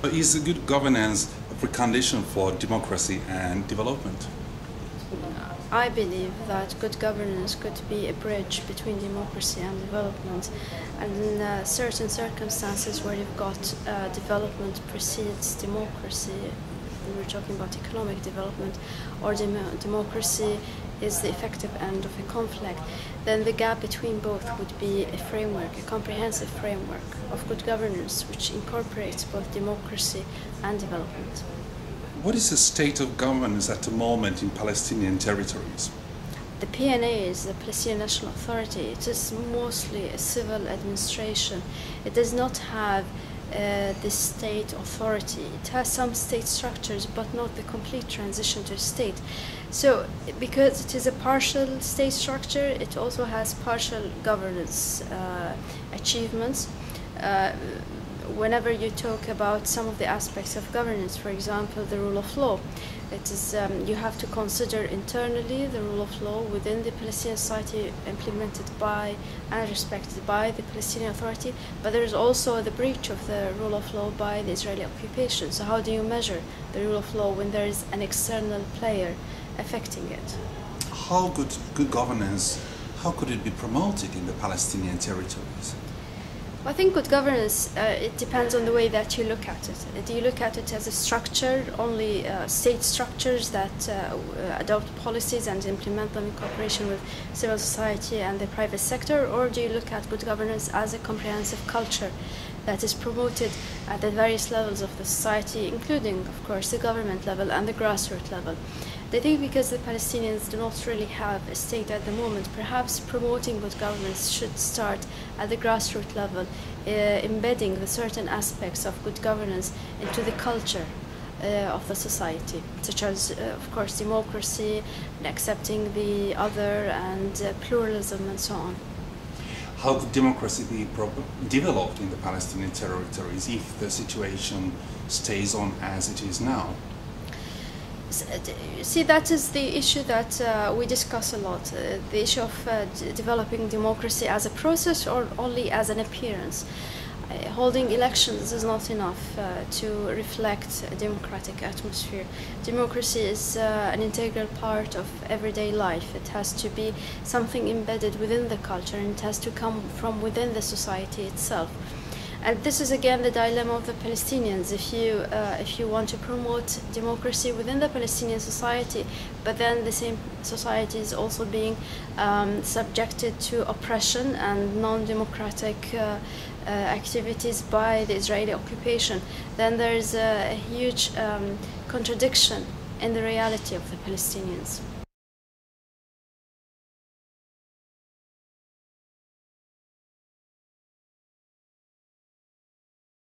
So is good governance a precondition for democracy and development? I believe that good governance could be a bridge between democracy and development, and in certain circumstances where you've got development precedes democracy, we're talking about economic development, or democracy is the effective end of a conflict, then the gap between both would be a framework, a comprehensive framework of good governance which incorporates both democracy and development. What is the state of governance at the moment in Palestinian territories? The PNA is the Palestinian National Authority. It is mostly a civil administration. It does not have the state authority. It has some state structures, but not the complete transition to state. So, because it is a partial state structure, it also has partial governance achievements. Whenever you talk about some of the aspects of governance, for example, the rule of law, it is you have to consider internally the rule of law within the Palestinian society implemented by and respected by the Palestinian Authority, but there is also the breach of the rule of law by the Israeli occupation. So how do you measure the rule of law when there is an external player affecting it? How good governance, how could it be promoted in the Palestinian territories? I think good governance, it depends on the way that you look at it. Do you look at it as a structure, only state structures that adopt policies and implement them in cooperation with civil society and the private sector, or do you look at good governance as a comprehensive culture that is promoted at the various levels of the society, including, of course, the government level and the grassroots level? I think because the Palestinians do not really have a state at the moment, perhaps promoting good governance should start at the grassroots level, embedding the certain aspects of good governance into the culture of the society, such as, of course, democracy, and accepting the other, and pluralism, and so on. How could democracy be developed in the Palestinian territories if the situation stays on as it is now? See, that is the issue that we discuss a lot, the issue of developing democracy as a process or only as an appearance. Holding elections is not enough to reflect a democratic atmosphere. Democracy is an integral part of everyday life. It has to be something embedded within the culture, and it has to come from within the society itself. And this is again the dilemma of the Palestinians. If you want to promote democracy within the Palestinian society, but then the same society is also being subjected to oppression and non-democratic activities by the Israeli occupation, then there is a huge contradiction in the reality of the Palestinians.